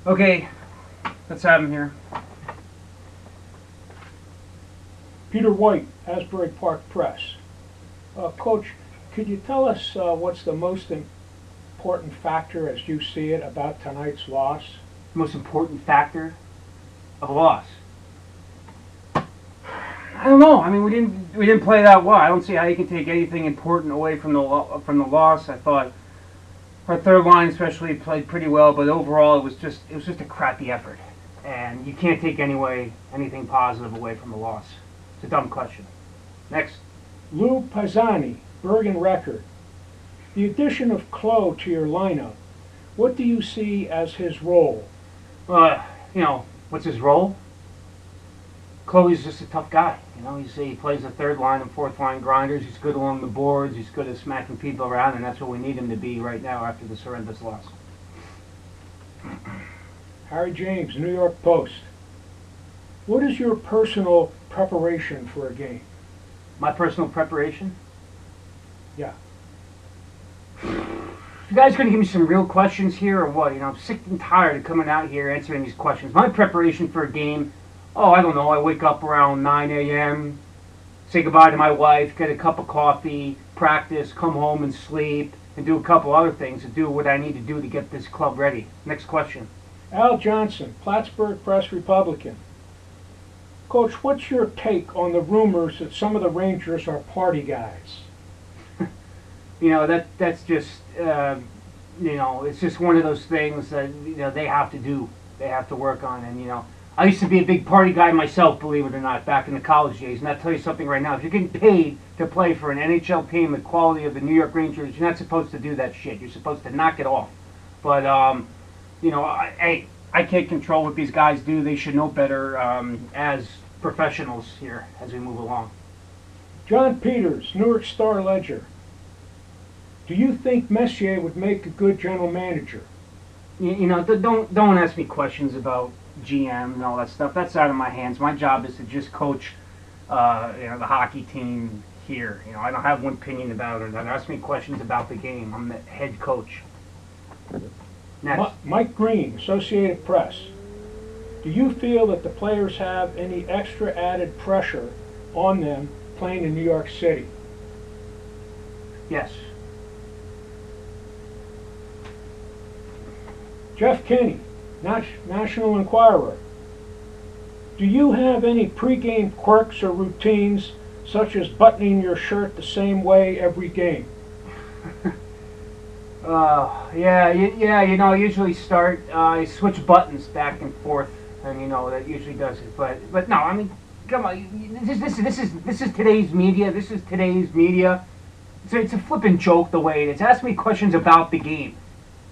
Okay, let's have him here. Peter White, Asbury Park Press. Coach, could you tell us what's the most important factor, as you see it, about tonight's loss? The most important factor of a loss? I don't know. I mean, we didn't play that well. I don't see how you can take anything important away from the loss. I thought our third line especially played pretty well, but overall it was just a crappy effort, and you can't take anything positive away from the loss. It's a dumb question. Next. Lou Pisani, Bergen Record. The addition of Klo to your lineup, what do you see as his role? What's his role? Chloe's just a tough guy. He plays the third line and fourth line grinders. He's good along the boards. He's good at smacking people around, and that's what we need him to be right now after this horrendous loss. Harry James, New York Post. What is your personal preparation for a game? My personal preparation? Yeah. You guys going to give me some real questions here or what? I'm sick and tired of coming out here answering these questions. My preparation for a game, I don't know. I wake up around 9 a.m., say goodbye to my wife, get a cup of coffee, practice, come home and sleep, and do a couple other things to do what I need to do to get this club ready. Next question. Al Johnson, Plattsburgh Press Republican. Coach, what's your take on the rumors that some of the Rangers are party guys? That's just, it's just one of those things that, they have to do. They have to work on. And, I used to be a big party guy myself, believe it or not, back in the college days. And I'll tell you something right now. If you're getting paid to play for an NHL team the quality of the New York Rangers, you're not supposed to do that shit. You're supposed to knock it off. But, I can't control what these guys do. They should know better as professionals here as we move along. John Peters, Newark Star Ledger. Do you think Messier would make a good general manager? Don't ask me questions about GM and all that stuff. That's out of my hands. My job is to just coach, the hockey team here. I don't have one opinion about it. Don't ask me questions about the game. I'm the head coach. Next. Mike Green, Associated Press. Do you feel that the players have any extra added pressure on them playing in New York City? Yes. Jeff Kinney, National Enquirer. Do you have any pregame quirks or routines, such as buttoning your shirt the same way every game? Yeah. I usually start. I switch buttons back and forth, and that usually does it. But no, I mean, come on. This is today's media. This is today's media. It's a flippin' joke the way it is. Ask me questions about the game.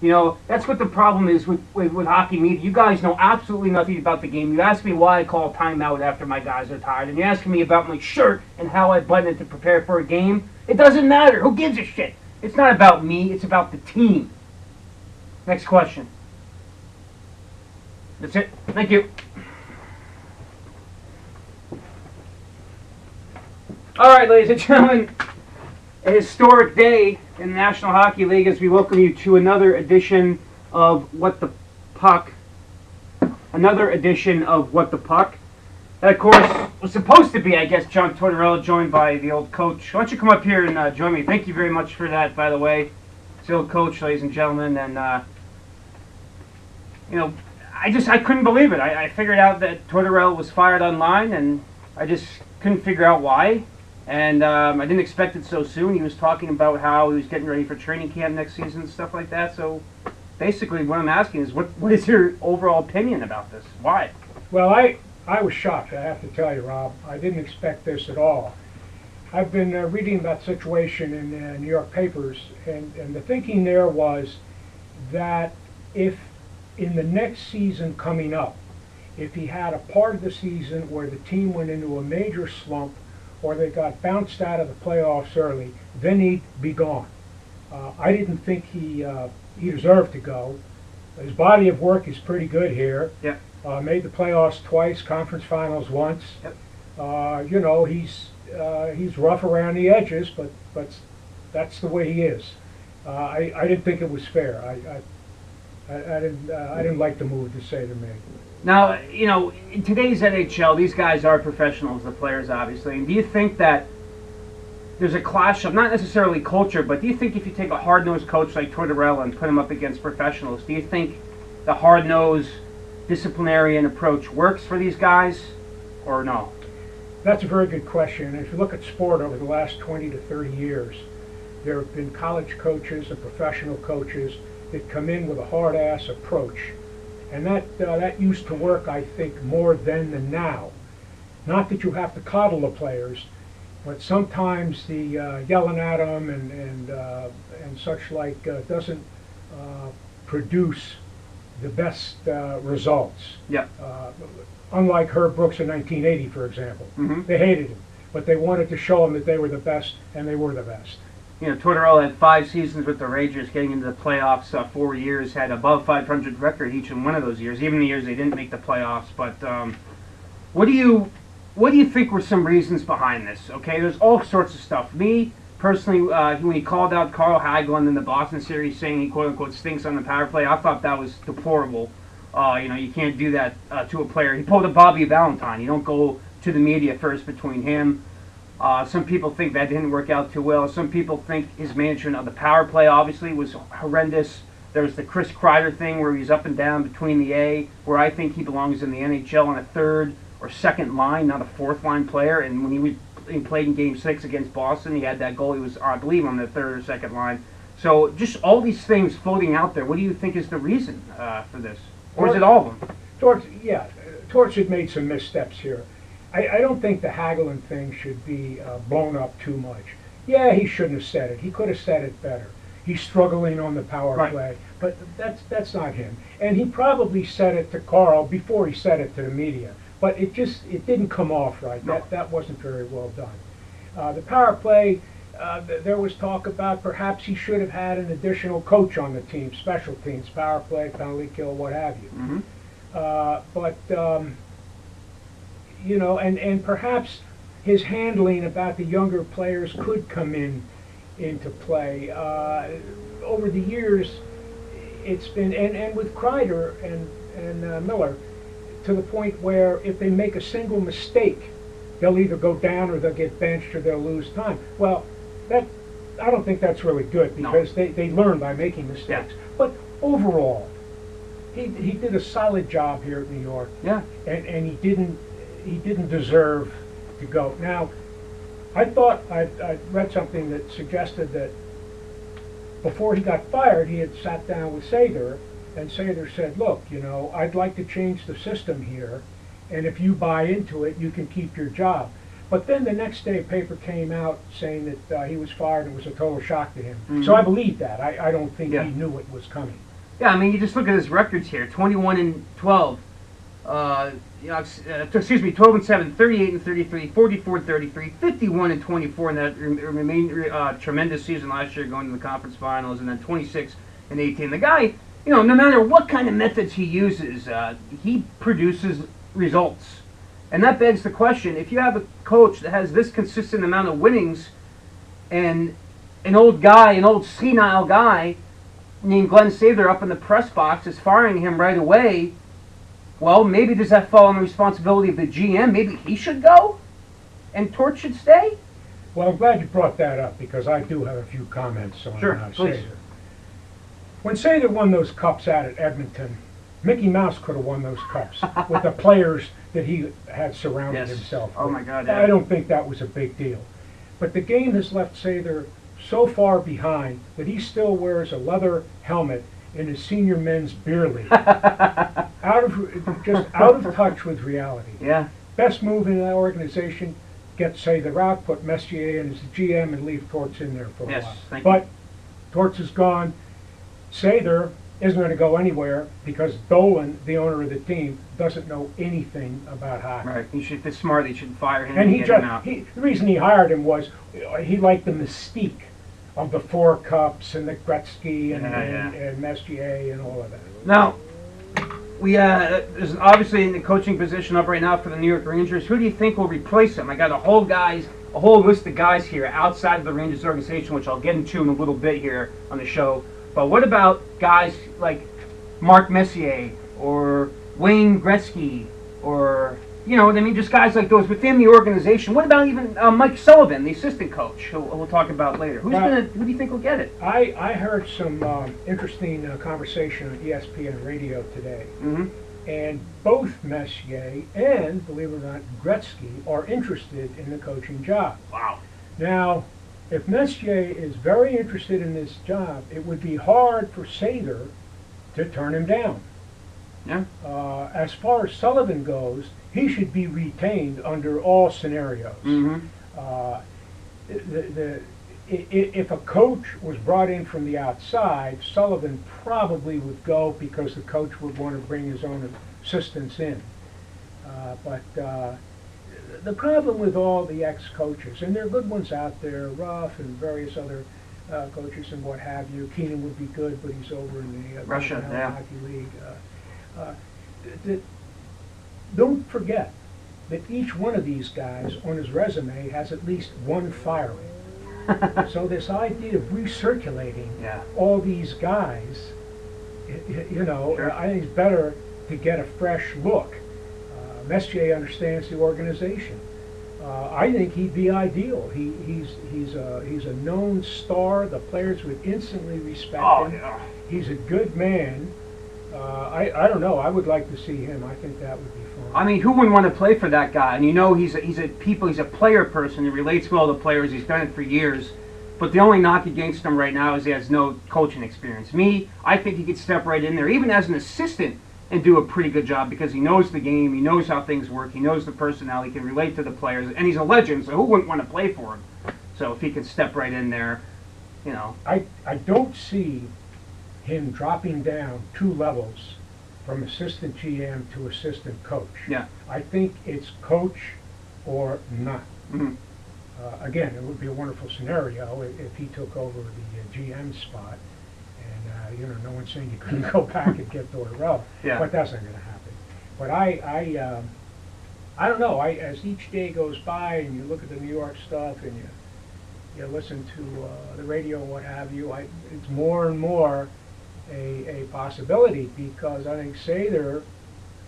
That's what the problem is with hockey media. You guys know absolutely nothing about the game. You ask me why I call timeout after my guys are tired, and you ask me about my shirt and how I button it to prepare for a game. It doesn't matter. Who gives a shit? It's not about me. It's about the team. Next question. That's it. Thank you. All right, ladies and gentlemen. A historic day in the National Hockey League as we welcome you to another edition of What the Puck. Another edition of What the Puck. That, of course, was supposed to be, I guess, John Tortorella joined by the old coach. Why don't you come up here and join me? Thank you very much for that, by the way. It's the old coach, ladies and gentlemen. And, I couldn't believe it. I figured out that Tortorella was fired online, and I just couldn't figure out why. And I didn't expect it so soon. He was talking about how he was getting ready for training camp next season and stuff like that. So basically what I'm asking is, what is your overall opinion about this? Why? Well, I was shocked, I have to tell you, Rob. I didn't expect this at all. I've been reading about the situation in New York papers, and the thinking there was that if in the next season coming up, if he had a part of the season where the team went into a major slump, or they got bounced out of the playoffs early, then he'd be gone. I didn't think he deserved to go. His body of work is pretty good here. Yep. Made the playoffs twice, conference finals once. Yep. He's he's rough around the edges, but that's the way he is. I didn't think it was fair. I didn't like the move that Sather made. Now, you know, in today's NHL, these guys are professionals, the players, obviously. And do you think that there's a clash of, not necessarily culture, but do you think if you take a hard-nosed coach like Tortorella and put him up against professionals, do you think the hard-nosed disciplinarian approach works for these guys, or no? That's a very good question. If you look at sport over the last 20 to 30 years, there have been college coaches and professional coaches that come in with a hard-ass approach. And that used to work, I think, more then than now. Not that you have to coddle the players, but sometimes the yelling at them and such like doesn't produce the best results. Yeah. Unlike Herb Brooks in 1980, for example. Mm-hmm. They hated him, but they wanted to show him that they were the best, and they were the best. You know, Tortorella had 5 seasons with the Rangers, getting into the playoffs, 4 years, had above 500 record each in one of those years, even the years they didn't make the playoffs. But what do you think were some reasons behind this? Okay, there's all sorts of stuff. Me, personally, when he called out Carl Hagelin in the Boston series saying he quote-unquote stinks on the power play, I thought that was deplorable. You know, you can't do that to a player. He pulled a Bobby Valentine. You don't go to the media first between him. Some people think that didn't work out too well. Some people think his management of the power play obviously was horrendous. There was the Chris Kreider thing where he's up and down between the A, where I think he belongs in the NHL on a third or second line, not a fourth line player. And when he played in Game 6 against Boston, he had that goal. He was, I believe, on the third or second line. So just all these things floating out there. What do you think is the reason for this? Or is it all of them? Torts had made some missteps here. I don't think the Hagelin thing should be blown up too much. Yeah, he shouldn't have said it. He could have said it better. He's struggling on the power play, but that's not him. And he probably said it to Carl before he said it to the media. But it didn't come off right. No. That wasn't very well done. The power play, there was talk about perhaps he should have had an additional coach on the team, special teams, power play, penalty kill, what have you. Mm-hmm. You know, and perhaps his handling about the younger players could come into play. Over the years, it's been, and with Kreider and Miller, to the point where if they make a single mistake, they'll either go down or they'll get benched or they'll lose time. Well, I don't think that's really good because they learn by making mistakes. Yeah. But overall, he did a solid job here at New York. Yeah. And he didn't deserve to go. Now, I thought I'd read something that suggested that before he got fired, he had sat down with Sather, and Sather said, look, you know, I'd like to change the system here, and if you buy into it, you can keep your job. But then the next day, a paper came out saying that he was fired, and it was a total shock to him. Mm-hmm. So I believe that. I don't think he knew it was coming. Yeah, I mean, you just look at his records here, 21-12. 12-7, 38-33, 44-33, 51-24 in that remained tremendous season last year, going to the conference finals, and then 26-18. The guy, you know, no matter what kind of methods he uses, he produces results. And that begs the question, if you have a coach that has this consistent amount of winnings and an old senile guy named Glenn Sather up in the press box is firing him right away, well, maybe does that fall on the responsibility of the GM? Maybe he should go and Torts should stay? Well, I'm glad you brought that up because I do have a few comments on Sather. When Sather won those cups out at Edmonton, Mickey Mouse could have won those cups with the players that he had surrounded himself with. Oh my God! I don't think that was a big deal. But the game has left Sather so far behind that he still wears a leather helmet in his senior men's beer league. out of touch with reality. Yeah. Best move in that organization, get Sather out, put Messier in as the GM, and leave Torts in there for a while. But Torts is gone. Sather isn't going to go anywhere because Dolan, the owner of the team, doesn't know anything about hockey. Right. It's smart. They should fire him and get him out. The reason he hired him was he liked the mystique of the 4 cups and the Gretzky and Messier and all of that. Now, there's obviously in the coaching position up right now for the New York Rangers. Who do you think will replace him? I got a whole list of guys here outside of the Rangers organization, which I'll get into in a little bit here on the show. But what about guys like Mark Messier or Wayne Gretzky or, you know what I mean, just guys like those within the organization? What about even Mike Sullivan, the assistant coach, who we'll talk about later? Who do you think will get it? I heard some interesting conversation on ESPN radio today. Mm-hmm. And both Messier and, believe it or not, Gretzky are interested in the coaching job. Wow. Now, if Messier is very interested in this job, it would be hard for Sather to turn him down. Yeah. As far as Sullivan goes, he should be retained under all scenarios. Mm-hmm. If a coach was brought in from the outside, Sullivan probably would go because the coach would want to bring his own assistants in. But the problem with all the ex-coaches, and there are good ones out there, Ruff and various other coaches and what have you. Keenan would be good, but he's over in the Russia, Hockey League. Don't forget that each one of these guys on his resume has at least one firing. So this idea of recirculating all these guys, you know, sure. I think it's better to get a fresh look. Messier understands the organization. I think he'd be ideal. He's a known star. The players would instantly respect him. Yeah. He's a good man. I don't know. I would like to see him. I think that would be fun. I mean, who wouldn't want to play for that guy? And you know, he's a player person. He relates well to players. He's done it for years. But the only knock against him right now is he has no coaching experience. I think he could step right in there, even as an assistant, and do a pretty good job because he knows the game, he knows how things work, he knows the personnel, he can relate to the players, and he's a legend, so who wouldn't want to play for him? So if he could step right in there, you know. I don't see him dropping down 2 levels from assistant GM to assistant coach. Yeah. I think it's coach or not. Mm-hmm. Again, it would be a wonderful scenario if he took over the GM spot. And, you know, no one's saying you couldn't go back and get Tortorella. Yeah. But that's not going to happen. But I don't know. As each day goes by and you look at the New York stuff and you listen to the radio, what have you, it's more and more a possibility because I think Sather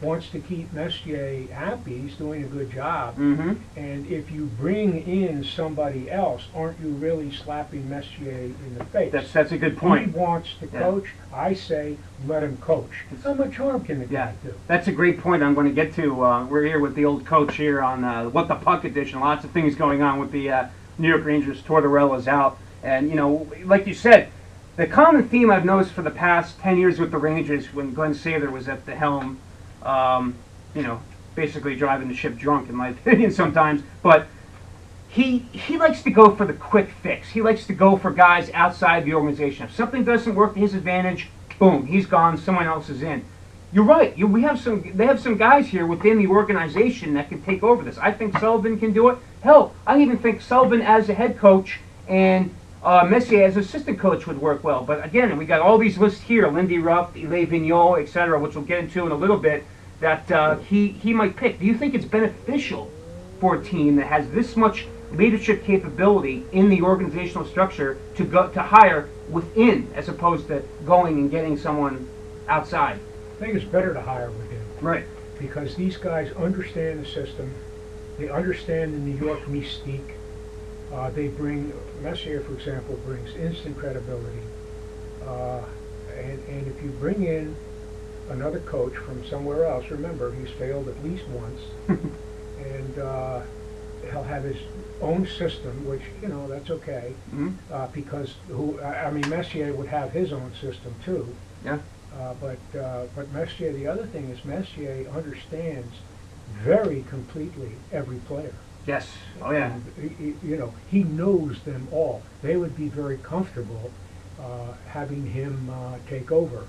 wants to keep Messier happy. He's doing a good job. Mm-hmm. And if you bring in somebody else, aren't you really slapping Messier in the face? That's a good point. He wants to coach. I say let him coach. How much harm can the guy do? That's a great point I'm going to get to. We're here with the old coach here on What the Puck edition. Lots of things going on with the New York Rangers. Tortorella's out. And, you know, like you said, the common theme I've noticed for the past 10 years with the Rangers when Glenn Sather was at the helm, you know, basically driving the ship drunk, in my opinion, sometimes. But he likes to go for the quick fix. He likes to go for guys outside the organization. If something doesn't work to his advantage, boom, he's gone. Someone else is in. You're right. They have some guys here within the organization that can take over this. I think Sullivan can do it. Hell, I even think Sullivan as a head coach and Messier as assistant coach would work well. But again, we got all these lists here: Lindy Ruff, Elaine Vigneault, etc., which we'll get into in a little bit. That he might pick. Do you think it's beneficial for a team that has this much leadership capability in the organizational structure to hire within, as opposed to going and getting someone outside? I think it's better to hire within. Right. Because these guys understand the system. They understand the New York mystique. They bring, Messier, for example, brings instant credibility. And if you bring in another coach from somewhere else, remember, he's failed at least once. And he'll have his own system, which, you know, that's okay. Mm-hmm. Because, Messier would have his own system, too. Yeah. But Messier, the other thing is Messier understands very completely every player. Yes. Oh, yeah. And, he knows them all. They would be very comfortable having him take over.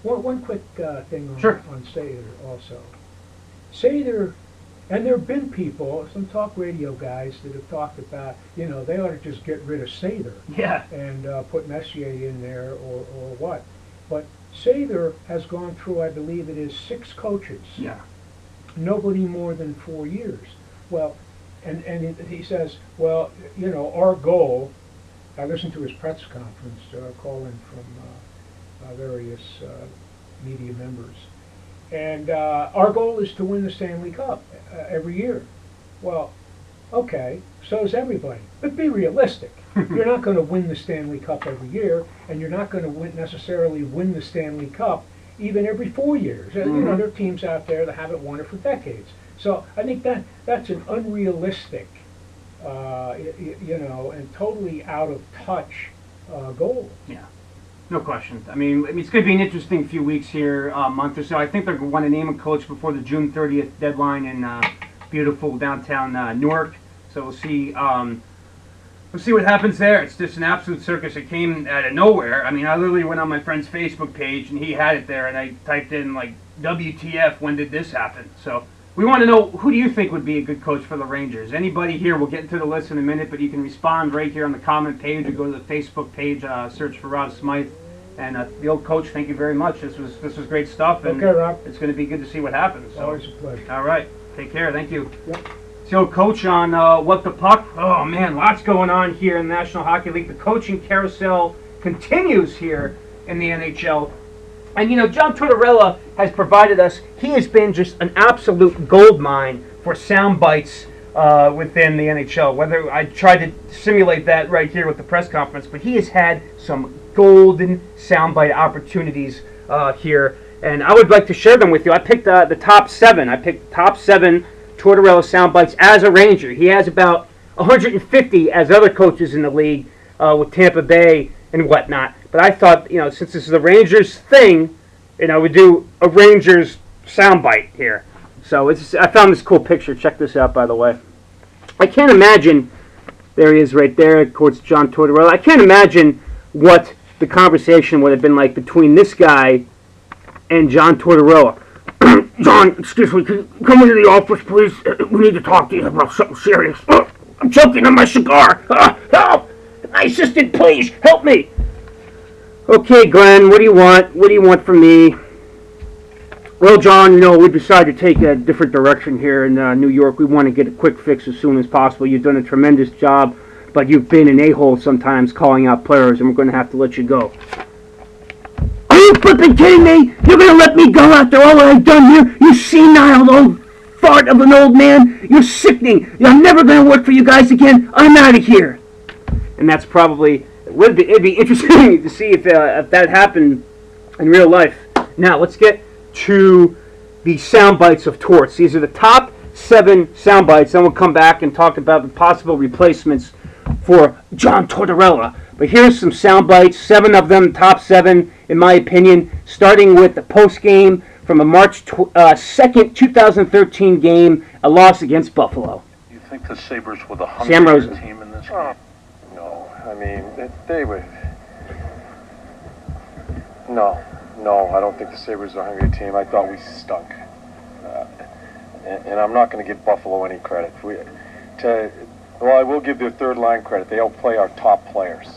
One quick thing on Sather also. Sather, and there have been people, some talk radio guys, that have talked about, they ought to just get rid of Sather. Yeah. And put Messier in there or what. But Sather has gone through, I believe it is 6 coaches. Yeah. Nobody more than 4 years. Well, and he says, well, you know, our goal, I listened to his press conference, calling from various media members, and our goal is to win the Stanley Cup every year. Well, okay, so is everybody. But be realistic. You're not going to win the Stanley Cup every year, and you're not going to necessarily win the Stanley Cup even every 4 years. You know, there are teams out there that haven't won it for decades. So I think that's an unrealistic, you know, and totally out of touch goal. Yeah. No question. I mean, it's going to be an interesting few weeks here, month or so. I think they're going to want to name a coach before the June 30th deadline in beautiful downtown Newark. So we'll see. We'll see what happens there. It's just an absolute circus. It came out of nowhere. I mean, I literally went on my friend's Facebook page and he had it there, and I typed in like, WTF, when did this happen? So we want to know, who do you think would be a good coach for the Rangers? Anybody here? We'll get into the list in a minute, but you can respond right here on the comment page or go to the Facebook page, search for Rob Smyth. And the old coach, thank you very much. This was great stuff, and okay, Rob. It's going to be good to see what happens. So. Always a pleasure. All right, take care. Thank you. Yep. So, coach, on What the Puck. Oh man, lots going on here in the National Hockey League. The coaching carousel continues here in the NHL. And you know, John Tortorella has provided us. He has been just an absolute gold mine for sound bites within the NHL. Whether I tried to simulate that right here with the press conference, but he has had some golden soundbite opportunities here, and I would like to share them with you. I picked the top 7. I picked top 7 Tortorella soundbites as a Ranger. He has about 150 as other coaches in the league with Tampa Bay and whatnot. But I thought, you know, since this is the Rangers thing, you know, we do a Rangers soundbite here. So I found this cool picture. Check this out, by the way. I can't imagine. There he is, right there. Of course, John Tortorella. I can't imagine what the conversation would have been like between this guy and John Tortorella. John, excuse me, can you come into the office, please? We need to talk to you about something serious. I'm choking on my cigar. Help! My assistant, please, help me. Okay, Glenn, what do you want? What do you want from me? Well, John, you know, we decided to take a different direction here in New York. We want to get a quick fix as soon as possible. You've done a tremendous job, but you've been an a-hole sometimes calling out players, and we're going to have to let you go. Are you flipping kidding me? You're going to let me go after all that I've done here? You senile old fart of an old man. You're sickening. I'm never going to work for you guys again. I'm out of here. And that's probably, it'd be interesting to see if that happened in real life. Now, let's get to the sound bites of Torts. These are the top 7 sound bites. Then we'll come back and talk about the possible replacements for John Tortorella. But here's some sound bites, 7 of them, top 7 in my opinion, starting with the post game from a March 2nd, 2013 game, a loss against Buffalo. You think the Sabres were the hungriest team in this game? No, I mean, they were... No, I don't think the Sabres are a hungry team. I thought we stunk. And I'm not going to give Buffalo any credit. Well, I will give their third line credit. They outplay our top players.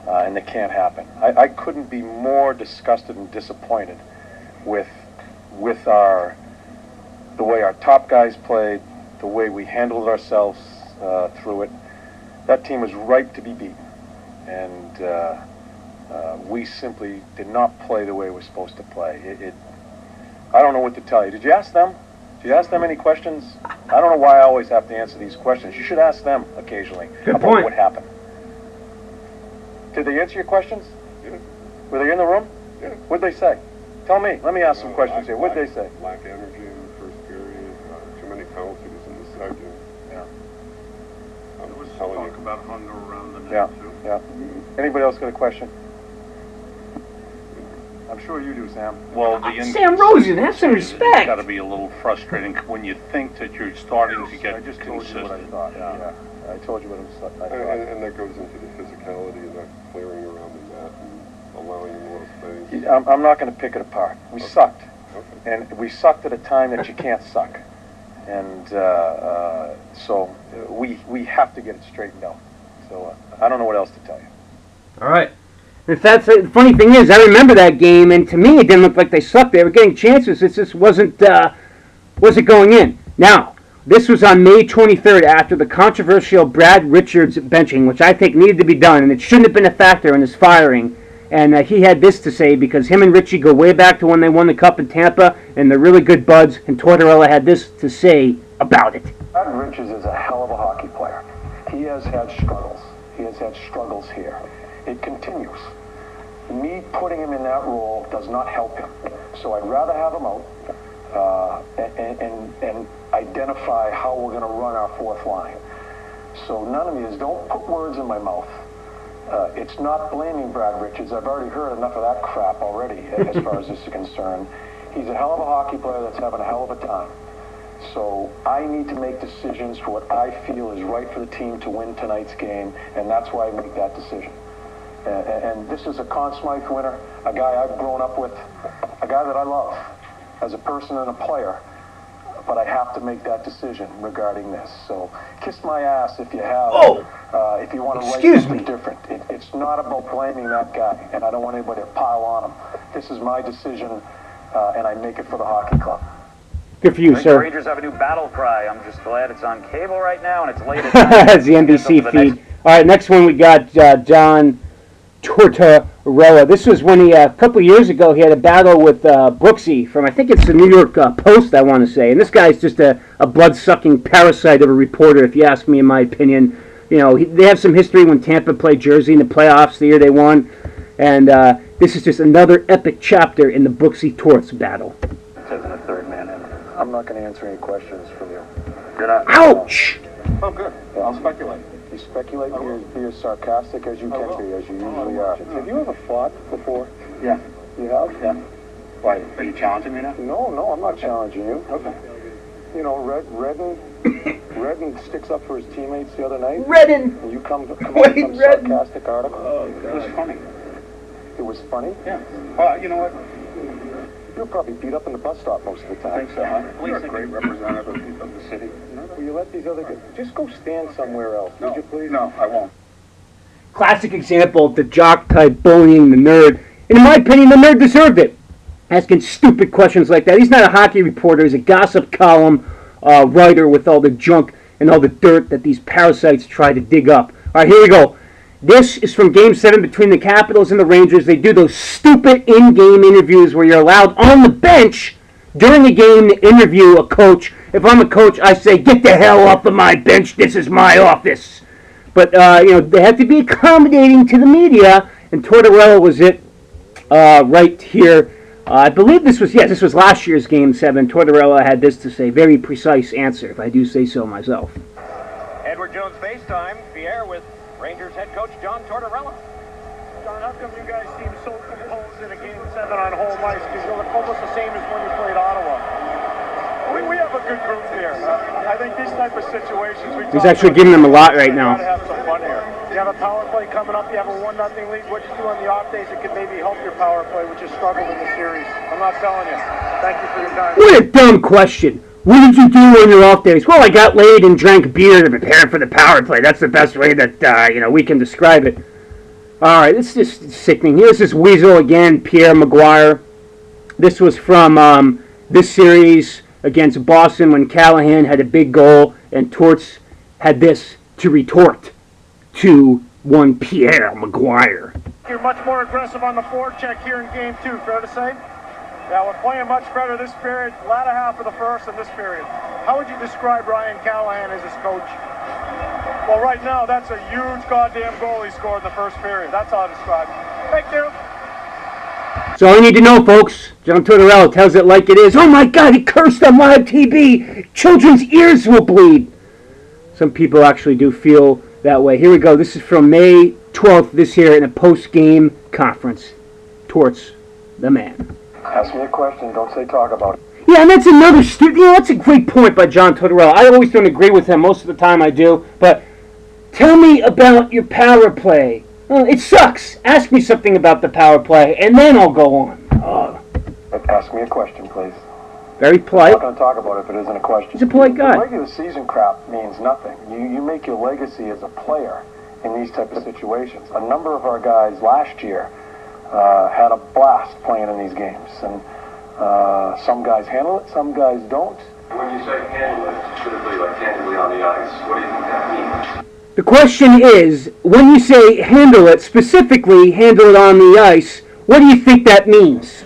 And it can't happen. I couldn't be more disgusted and disappointed with the way our top guys played, the way we handled ourselves through it. That team was ripe to be beaten. And we simply did not play the way we're supposed to play. I don't know what to tell you. Did you ask them? Did you ask them any questions? I don't know why I always have to answer these questions. You should ask them occasionally about what happened. Did they answer your questions? Yeah. Were they in the room? Yeah. What'd they say? Tell me. Let me ask some questions here. What'd they say? Lack energy in the first period, too many penalties in the second. Yeah. There was talk about hunger around the net, Yeah, too. yeah. Anybody else got a question? I'm sure you do, Sam. Well, Sam Rosen, have some respect. It's got to be a little frustrating when you think that you're starting to get I just told you consistent. what I thought. Yeah. I told you what I thought. And that goes into the physicality and not clearing around the net and allowing more space. I'm not going to pick it apart. We sucked. Okay. And we sucked at a time that you can't suck. And so we have to get it straightened out. So I don't know what else to tell you. All right. In fact, the funny thing is, I remember that game, and to me, it didn't look like they sucked. They were getting chances. It just wasn't going in. Now, this was on May 23rd after the controversial Brad Richards benching, which I think needed to be done, and it shouldn't have been a factor in his firing. And he had this to say, because him and Richie go way back to when they won the Cup in Tampa, and they're really good buds, and Tortorella had this to say about it. Brad Richards is a hell of a hockey player. He has had struggles. He has had struggles here. It continues. Me putting him in that role does not help him. So I'd rather have him out and identify how we're going to run our fourth line. So none of you don't put words in my mouth. It's not blaming Brad Richards. I've already heard enough of that crap already as far as this is concerned. He's a hell of a hockey player that's having a hell of a time. So I need to make decisions for what I feel is right for the team to win tonight's game, and that's why I make that decision. And this is a Conn Smythe winner, a guy I've grown up with, a guy that I love as a person and a player, but I have to make that decision regarding this. So kiss my ass if you have, if you want to write something different. It's not about blaming that guy, and I don't want anybody to pile on him. This is my decision, and I make it for the hockey club. Good for you, sir. Rangers have a new battle cry. I'm just glad it's on cable right now, and it's late at night. That's the NBC feed. All right, next one we got John Tortorella. This was when he, a couple of years ago, he had a battle with Brooksy from, I think it's the New York Post, I want to say. And this guy's just a blood-sucking parasite of a reporter, if you ask me, in my opinion. You know, they have some history when Tampa played Jersey in the playoffs the year they won. And this is just another epic chapter in the Brooksy-Torts battle. I'm not going to answer any questions from you. You're not. Ouch! Oh, good. I'll speculate. You speculate, be as sarcastic as you can be, as you usually are. Have you ever fought before? Yeah. You have? Yeah. Why? Are you challenging me now? No, I'm not challenging you. Okay. You know, Redden sticks up for his teammates the other night. Redden! And you come up with some sarcastic article. Oh, it was funny. It was funny? Yeah. Well, you know what? You're probably beat up in the bus stop most of the time. I think so, huh? You're a great representative of the city. Will you let these other guys... Just go stand somewhere else, would you please? No, I won't. Classic example of the jock type bullying the nerd. And in my opinion, the nerd deserved it. Asking stupid questions like that. He's not a hockey reporter. He's a gossip column writer with all the junk and all the dirt that these parasites try to dig up. All right, here we go. This is from Game 7 between the Capitals and the Rangers. They do those stupid in-game interviews where you're allowed on the bench during the game to interview a coach. If I'm a coach, I say, get the hell off of my bench. This is my office. But, they have to be accommodating to the media, and Tortorella was it right here. I believe this was last year's Game 7. Tortorella had this to say. Very precise answer, if I do say so myself. Edward Jones FaceTime, Pierre with Rangers head coach John Tortorella. John, how come you guys seem so composed in a Game 7 on home ice? Because you look almost the same as when you played Ottawa. We have a good group here. I think these type of situations... He's actually giving them a lot right now. You have some fun here. You have a power play coming up. You have a 1-0 lead. What you do on the off days that could maybe help your power play, which has struggled in the series. I'm not telling you. Thank you for your time. What a dumb question. What did you do on your off days? Well, I got laid and drank beer to prepare for the power play. That's the best way that, we can describe it. All right, it's just sickening. Here's this weasel again, Pierre Maguire. This was from this series against Boston when Callahan had a big goal and Torts had this to retort to one Pierre Maguire. You're much more aggressive on the forecheck here in Game 2, fair to say? Yeah, we're playing much better this period, latter half of the first and this period. How would you describe Ryan Callahan as his coach? Well, right now, that's a huge goddamn goal he scored in the first period. That's how I describe it. Thank you. So all you need to know, folks, John Tortorella tells it like it is. Oh my God, he cursed on live TV. Children's ears will bleed. Some people actually do feel that way. Here we go. This is from May 12th this year in a post-game conference. Torts, the man. Ask me a question, don't say talk about it. Yeah, and that's another that's a great point by John Tortorella. I always don't agree with him. Most of the time I do. But tell me about your power play. It sucks. Ask me something about the power play, and then I'll go on. Ask me a question, please. Very polite. I'm not going to talk about it if it isn't a question. He's a polite guy. The regular season crap means nothing. You make your legacy as a player in these types of situations. A number of our guys last year had a blast playing in these games, and some guys handle it, some guys don't. When you say handle it, specifically like handily on the ice, what do you think that means? The question is, when you say handle it, specifically handle it on the ice, what do you think that means?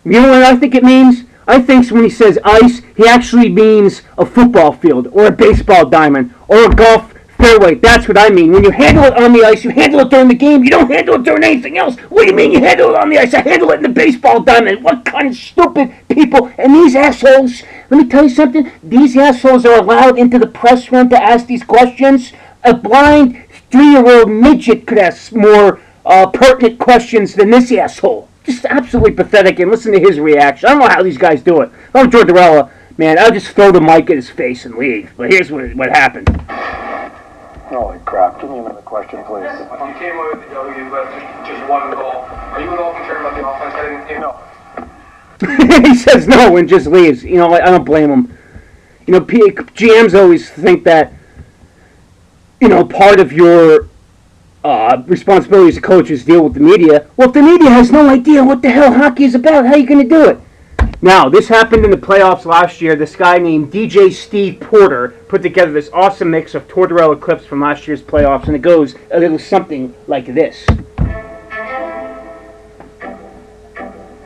You know what I think it means? I think when he says ice, he actually means a football field, or a baseball diamond, or a golf fairway. That's what I mean. When you handle it on the ice, you handle it during the game. You don't handle it during anything else. What do you mean you handle it on the ice? I handle it in the baseball diamond. What kind of stupid people? And these assholes, let me tell you something. These assholes are allowed into the press room to ask these questions. A blind 3-year-old midget could ask more pertinent questions than this asshole. Just absolutely pathetic. And listen to his reaction. I don't know how these guys do it. If I'm Tortorella, man, I'll just throw the mic at his face and leave. But here's what happened. Holy crap. Give me another question, please. You came away with the W, but just one goal. Are you at all concerned about the offense heading in? No. He says no and just leaves. You know, I don't blame him. You know, GMs always think that, you know, part of your responsibility as a coach is deal with the media. Well, if the media has no idea what the hell hockey is about, how are you going to do it? Now, this happened in the playoffs last year. This guy named DJ Steve Porter put together this awesome mix of Tortorella clips from last year's playoffs, and it goes a little something like this.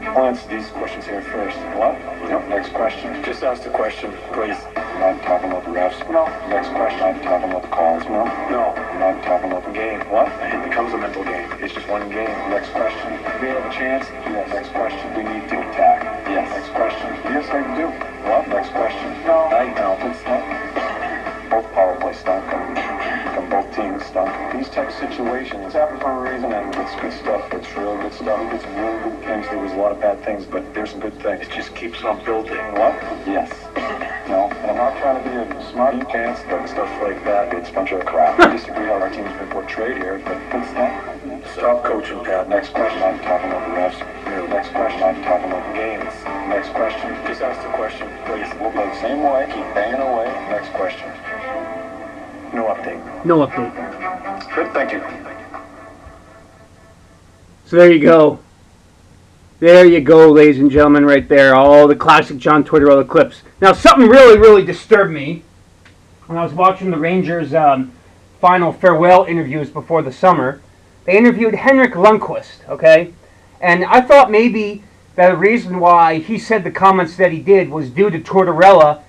I'll answer these questions here first. What? Yep. Next question. Just ask the question, please. I'm not talking about the refs. No. Next question. I'm talking about the calls. No. No. I'm not talking about the game. What? It becomes a mental game. It's just one game. Next question. Do we have a chance? Yes. Next question. We need to attack. Yes. Next question. Yes, I do. What? Next question. No. I know. It's not. Both power play stunk. Both teams stunk. These type of situations happen for a reason, and it's good stuff. It's real good stuff. It's really good things. There was a lot of bad things, but there's some good things. It just keeps on building. What? Yes. No. And I'm not trying to be a smarty pants, but stuff like that, it's a bunch of crap. I disagree how our team's been portrayed here, but good stuff. Stop coaching, Pat. Next question. I'm talking about the refs. Next question. I'm talking about the games. Next question. Just ask the question, please. We'll play the same way. Keep banging away. Next question. No update. No update. Good, thank you. So there you go. There you go, ladies and gentlemen, right there. All the classic John Tortorella clips. Now, something really, really disturbed me when I was watching the Rangers' final farewell interviews before the summer. They interviewed Henrik Lundqvist, okay? And I thought maybe that the reason why he said the comments that he did was due to Tortorella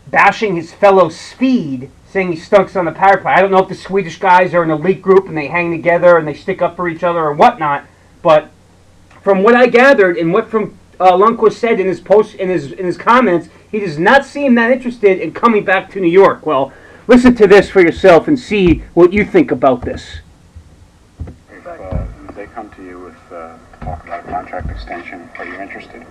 bashing his fellow Swede, saying he stunks on the power play. I don't know if the Swedish guys are an elite group and they hang together and they stick up for each other or whatnot, but from what I gathered and what from Lundqvist said in his post in his comments, he does not seem that interested in coming back to New York. Well, listen to this for yourself and see what you think about this. If they come to you with talk about a contract extension, are you interested?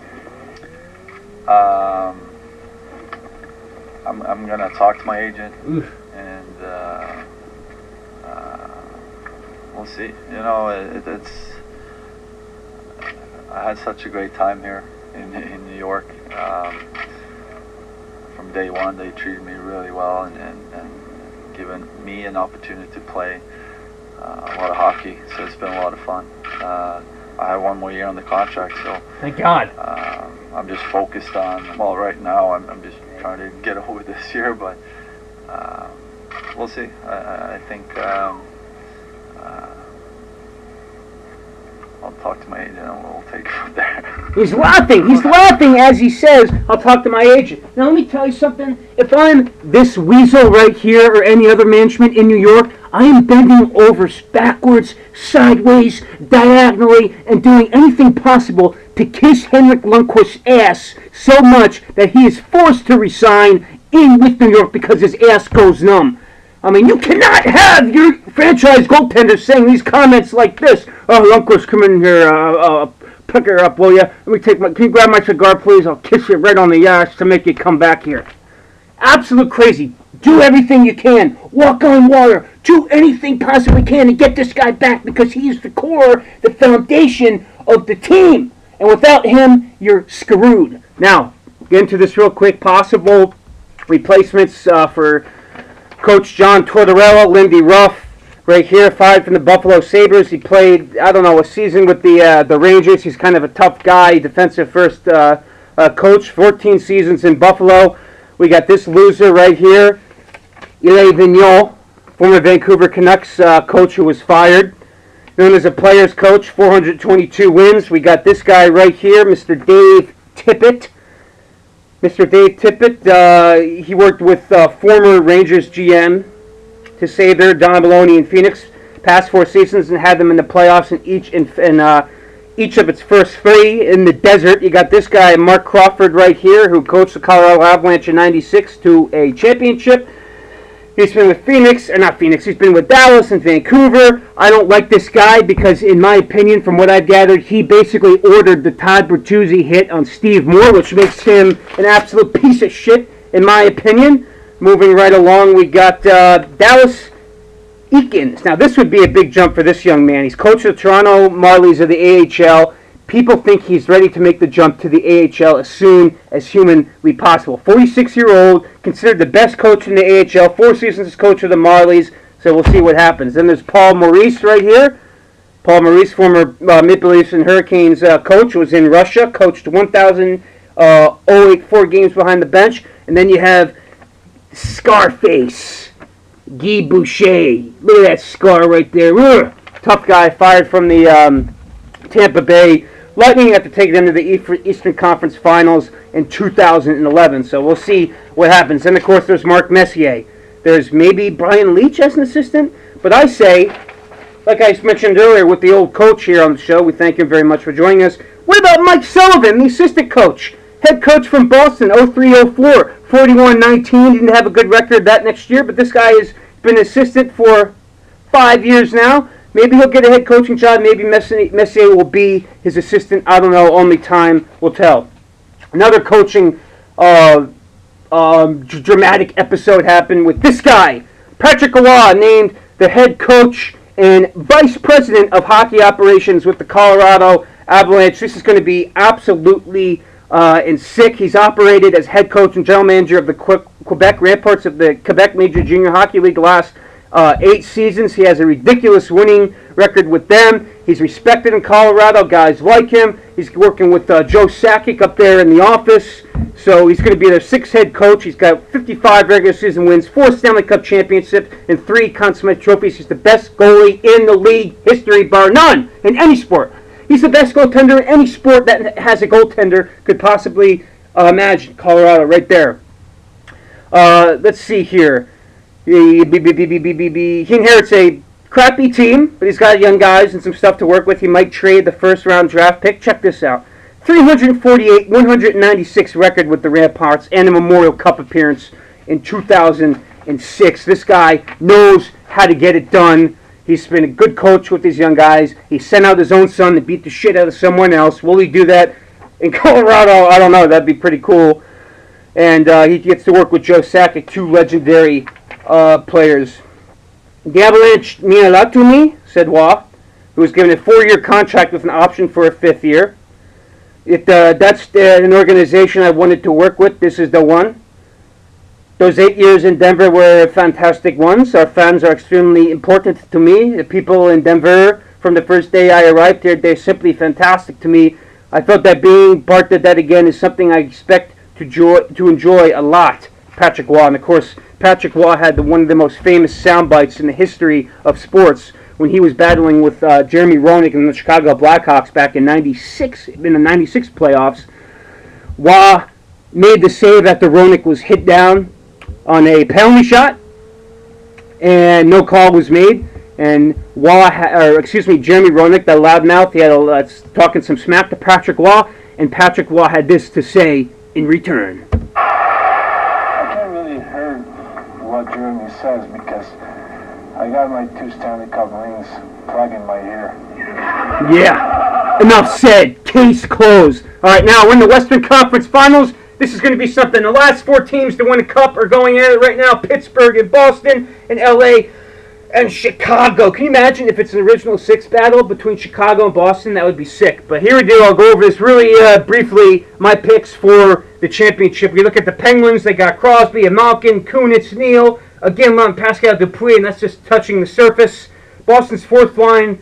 I'm gonna talk to my agent, and we'll see. You know, it's. I had such a great time here in New York. From day one, they treated me really well and given me an opportunity to play a lot of hockey. So it's been a lot of fun. I have one more year on the contract, so thank God. I'm just focused on. Well, right now I'm just trying to get over this year, but we'll see. I think I'll talk to my agent and we'll take it from there. He's laughing as he says, I'll talk to my agent. Now let me tell you something. If I'm this weasel right here or any other management in New York, I am bending over backwards, sideways, diagonally, and doing anything possible to kiss Henrik Lundqvist's ass so much that he is forced to resign in with New York because his ass goes numb. I mean, you cannot have your franchise goaltender saying these comments like this. Oh, Lundqvist, come in here, pick her up, will you? Can you grab my cigar, please? I'll kiss you right on the ass to make you come back here. Absolute crazy. Do everything you can. Walk on water. Do anything possibly can to get this guy back because he is the core, the foundation of the team. And without him, you're screwed. Now, get into this real quick. Possible replacements for Coach John Tortorella, Lindy Ruff, right here, fired from the Buffalo Sabres. He played, I don't know, a season with the Rangers. He's kind of a tough guy, defensive first coach, 14 seasons in Buffalo. We got this loser right here, Ile Vigneault, former Vancouver Canucks coach who was fired. Known as a player's coach, 422 wins. We got this guy right here, Mr. Dave Tippett. Mr. Dave Tippett, he worked with former Rangers GM to save their Don Maloney in Phoenix past 4 seasons and had them in the playoffs in each of its first 3 in the desert. You got this guy, Mark Crawford, right here, who coached the Colorado Avalanche in '96 to a championship. He's been with he's been with Dallas and Vancouver. I don't like this guy because, in my opinion, from what I've gathered, he basically ordered the Todd Bertuzzi hit on Steve Moore, which makes him an absolute piece of shit, in my opinion. Moving right along, we got Dallas Eakins. Now, this would be a big jump for this young man. He's coach of the Toronto Marlies of the AHL. People think he's ready to make the jump to the AHL as soon as humanly possible. 46-year-old, considered the best coach in the AHL, 4 seasons as coach of the Marlies, so we'll see what happens. Then there's Paul Maurice right here. Paul Maurice, former Maple Leafs and Hurricanes coach, was in Russia, coached 1,084 games behind the bench. And then you have Scarface, Guy Boucher. Look at that scar right there. Ugh. Tough guy, fired from the Tampa Bay Lightning have to take them to the Eastern Conference Finals in 2011. So we'll see what happens. And, of course, there's Mark Messier. There's maybe Brian Leach as an assistant. But I say, like I mentioned earlier with the old coach here on the show, we thank him very much for joining us. What about Mike Sullivan, the assistant coach? Head coach from Boston, 03-04, 41-19. Didn't have a good record that next year, but this guy has been assistant for 5 years now. Maybe he'll get a head coaching job. Maybe Messier will be his assistant. I don't know. Only time will tell. Another coaching dramatic episode happened with this guy. Patrick Roy, named the head coach and vice president of hockey operations with the Colorado Avalanche. This is going to be absolutely sick. He's operated as head coach and general manager of the Quebec Ramparts of the Quebec Major Junior Hockey League the last 8 seasons. He has a ridiculous winning record with them. He's respected in Colorado. Guys like him. He's working with Joe Sakic up there in the office. So he's going to be their 6th head coach. He's got 55 regular season wins, 4 Stanley Cup championships, and 3 Conn Smythe trophies. He's the best goalie in the league history, bar none, in any sport. He's the best goaltender in any sport that has a goaltender could possibly imagine. Colorado right there. Let's see here. He inherits a crappy team, but he's got young guys and some stuff to work with. He might trade the first-round draft pick. Check this out. 348, 196 record with the Ramparts and a Memorial Cup appearance in 2006. This guy knows how to get it done. He's been a good coach with these young guys. He sent out his own son to beat the shit out of someone else. Will he do that in Colorado? I don't know. That'd be pretty cool. And he gets to work with Joe Sakic, 2 legendary players. The Avalanche mean a lot to me, said Roy, who was given a 4-year contract with an option for a 5th year. That's an organization I wanted to work with. This is the one. Those 8 years in Denver were fantastic ones. Our fans are extremely important to me. The people in Denver, from the first day I arrived here, they're simply fantastic to me. I felt that being part of that again is something I expect to enjoy a lot. Patrick Roy. And of course, Patrick Roy had one of the most famous sound bites in the history of sports when he was battling with Jeremy Roenick in the Chicago Blackhawks back in '96, in the '96 playoffs. Roy made the save after Roenick was hit down on a penalty shot, and no call was made. And Jeremy Roenick, that loudmouth, he had talking some smack to Patrick Roy, and Patrick Roy had this to say in return. What Jeremy says, because I got my 2 Stanley Cup rings plug in my ear. Yeah, enough said. Case closed. All right, now we're in the Western Conference Finals. This is going to be something. The last 4 teams to win a cup are going at it right now. Pittsburgh and Boston and LA and Chicago. Can you imagine if it's an original 6 battle between Chicago and Boston? That would be sick. But here we do. I'll go over this really briefly. My picks for the championship. We look at the Penguins. They got Crosby, Malkin, Kunitz, Neal, Again, Pascal Dupuis, and that's just touching the surface. Boston's fourth line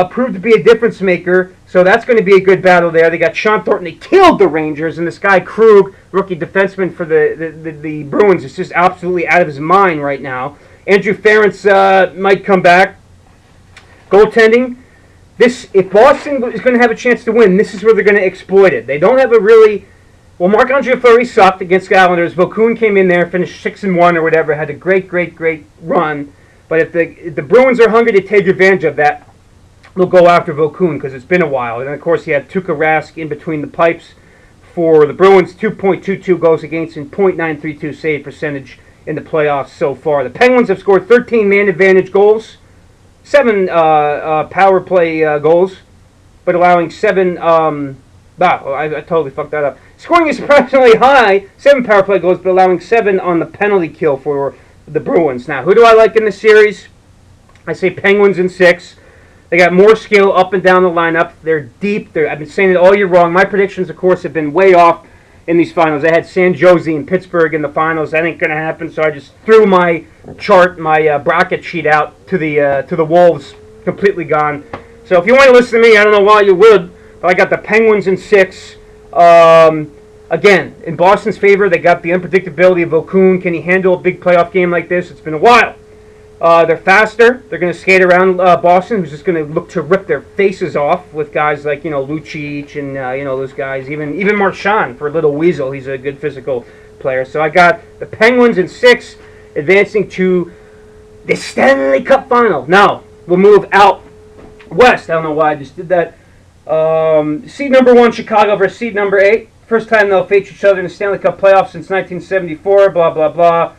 proved to be a difference maker, so that's going to be a good battle there. They got Sean Thornton. They killed the Rangers, and this guy Krug, rookie defenseman for the Bruins, is just absolutely out of his mind right now. Andrew Ference might come back. Goaltending. If Boston is going to have a chance to win, this is where they're going to exploit it. They don't have a really... Well, Marc-Andre Fleury sucked against the Islanders. Vokoun came in there, finished 6-1 or whatever, had a great run. But if the Bruins are hungry to take advantage of that, they'll go after Vokoun because it's been a while. And, of course, you have Tuukka Rask in between the pipes for the Bruins, 2.22 goals against and .932 save percentage in the playoffs so far. The Penguins have scored 13 man advantage goals, 7 power play goals, but allowing 7... I totally fucked that up. Scoring is surprisingly high, 7 power play goals, but allowing 7 on the penalty kill for the Bruins. Now, who do I like in this series? I say Penguins in 6. They got more skill up and down the lineup. They're deep. I've been saying it all year long. My predictions, of course, have been way off in these finals. I had San Jose and Pittsburgh in the finals. That ain't going to happen, so I just threw my chart, my bracket sheet out to the Wolves, completely gone. So if you want to listen to me, I don't know why you would, but I got the Penguins in 6. Again, in Boston's favor, they got the unpredictability of Vokoun. Can he handle a big playoff game like this? It's been a while. They're faster. They're going to skate around Boston, who's just going to look to rip their faces off with guys like, Lucic and, those guys. Even Marchand for Little Weasel. He's a good physical player. So I got the Penguins in 6, advancing to the Stanley Cup Final. Now, we'll move out west. I don't know why I just did that. Seed number 1, Chicago versus seed number 8. First time they'll face each other in the Stanley Cup playoffs since 1974, blah, blah, blah.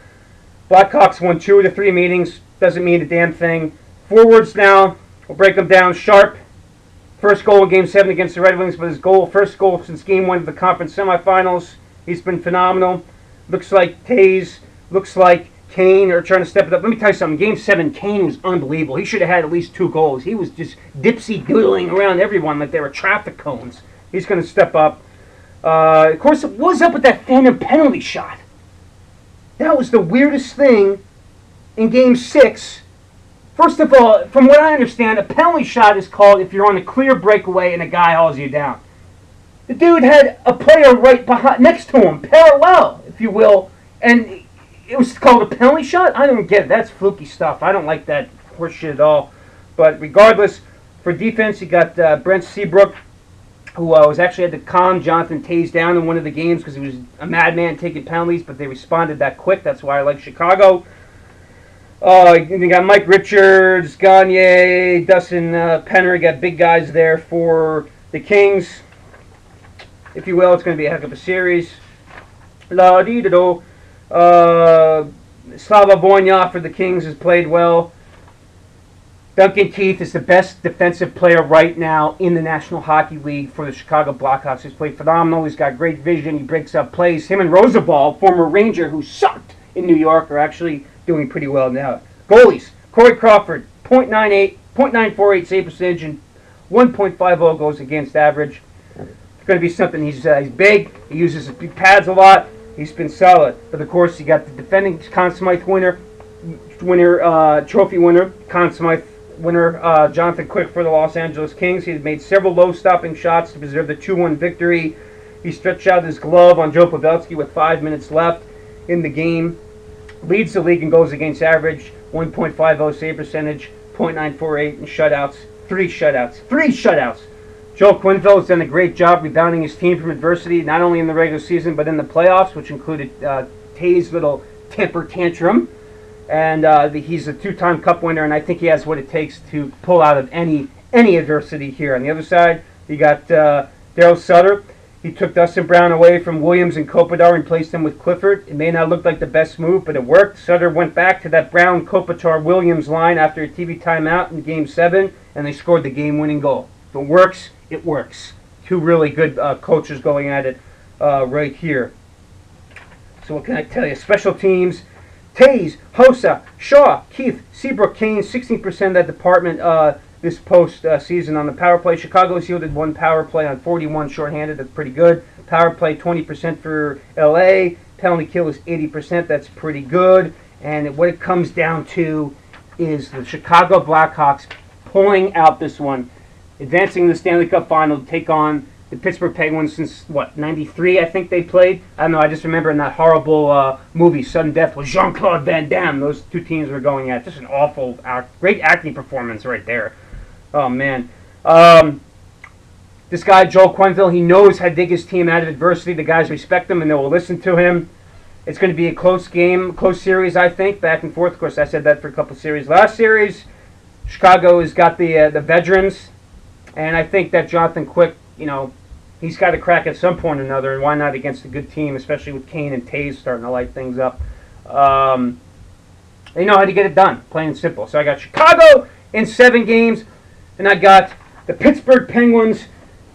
Blackhawks won 2 of the 3 meetings. Doesn't mean a damn thing. Forwards now. We'll break them down. Sharp. First goal in Game 7 against the Red Wings, but his first goal since Game 1 of the conference semifinals. He's been phenomenal. Looks like Taze. Looks like Kane are trying to step it up. Let me tell you something. Game 7, Kane was unbelievable. He should have had at least 2 goals. He was just dipsy-doodling around everyone like they were traffic cones. He's going to step up. Of course, what's up with that phantom penalty shot? That was the weirdest thing in Game 6. First of all, from what I understand, a penalty shot is called if you're on a clear breakaway and a guy hauls you down. The dude had a player right next to him, parallel, if you will, and it was called a penalty shot? I don't get it. That's fluky stuff. I don't like that horse shit at all. But regardless, for defense, you got Brent Seabrook, who was actually had to calm Jonathan Taze down in one of the games because he was a madman taking penalties, but they responded that quick. That's why I like Chicago. You got Mike Richards, Gagne, Dustin Penner. You got big guys there for the Kings. If you will, it's going to be a heck of a series. La-dee-da-do. Slava Voynov for the Kings has played well. Duncan Keith is the best defensive player right now in the National Hockey League for the Chicago Blackhawks. He's played phenomenal. He's got great vision. He breaks up plays. Him and Roosevelt, former Ranger who sucked in New York, are actually doing pretty well now. Goalies, Corey Crawford, .948 save percentage and 1.50 goals against average. It's going to be something. He's big. He uses his big pads a lot. He's been solid. But, of course, you got the defending Conn Smythe trophy winner, Conn Smythe winner, Jonathan Quick for the Los Angeles Kings. He made several low-stopping shots to preserve the 2-1 victory. He stretched out his glove on Joe Pavelski with 5 minutes left in the game. Leads the league in goals against average, 1.50 save percentage, .948 in shutouts. 3 shutouts. Joel Quenneville has done a great job rebounding his team from adversity, not only in the regular season, but in the playoffs, which included Taye's little temper tantrum. And he's a 2-time Cup winner, and I think he has what it takes to pull out of any adversity here. On the other side, you got Daryl Sutter. He took Dustin Brown away from Williams and Kopitar and placed him with Clifford. It may not look like the best move, but it worked. Sutter went back to that Brown, Kopitar, Williams line after a TV timeout in Game 7, and they scored the game-winning goal. If it works, it works. 2 really good coaches going at it right here. So what can I tell you? Special teams. Taze, Hossa, Shaw, Keith, Seabrook, Kane, 16% of that department this post-season on the power play. Chicago's yielded 1 power play on 41 shorthanded. That's pretty good. Power play 20% for LA. Penalty kill is 80%. That's pretty good. And what it comes down to is the Chicago Blackhawks pulling out this one, advancing to the Stanley Cup Final to take on the Pittsburgh Penguins since, what, 93 I think they played? I don't know, I just remember in that horrible movie, Sudden Death, with Jean-Claude Van Damme, those two teams were going at. Just an awful, great acting performance right there. Oh, man. This guy, Joel Quenneville, he knows how to dig his team out of adversity. The guys respect him and they will listen to him. It's going to be a close game, close series, I think, back and forth. Of course, I said that for a couple series. Last series, Chicago has got the veterans, and I think that Jonathan Quick, you know, he's got to crack at some point or another, and why not against a good team, especially with Kane and Taves starting to light things up. They know how to get it done, plain and simple. So I got Chicago in 7 games, and I got the Pittsburgh Penguins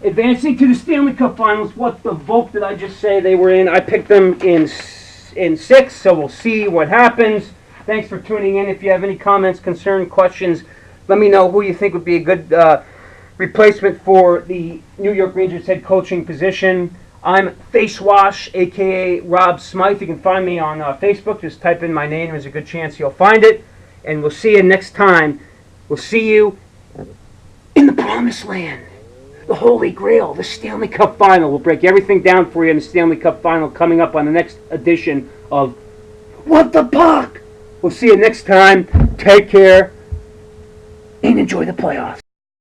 advancing to the Stanley Cup Finals. What the vote did I just say they were in? I picked them in 6, so we'll see what happens. Thanks for tuning in. If you have any comments, concerns, questions, let me know who you think would be a good replacement for the New York Rangers head coaching position. I'm Facewash, a.k.a. Rob Smyth. You can find me on Facebook. Just type in my name. There's a good chance you'll find it. And we'll see you next time. We'll see you in the Promised Land. The Holy Grail, the Stanley Cup Final. We'll break everything down for you in the Stanley Cup Final coming up on the next edition of What the Puck? We'll see you next time. Take care and enjoy the playoffs.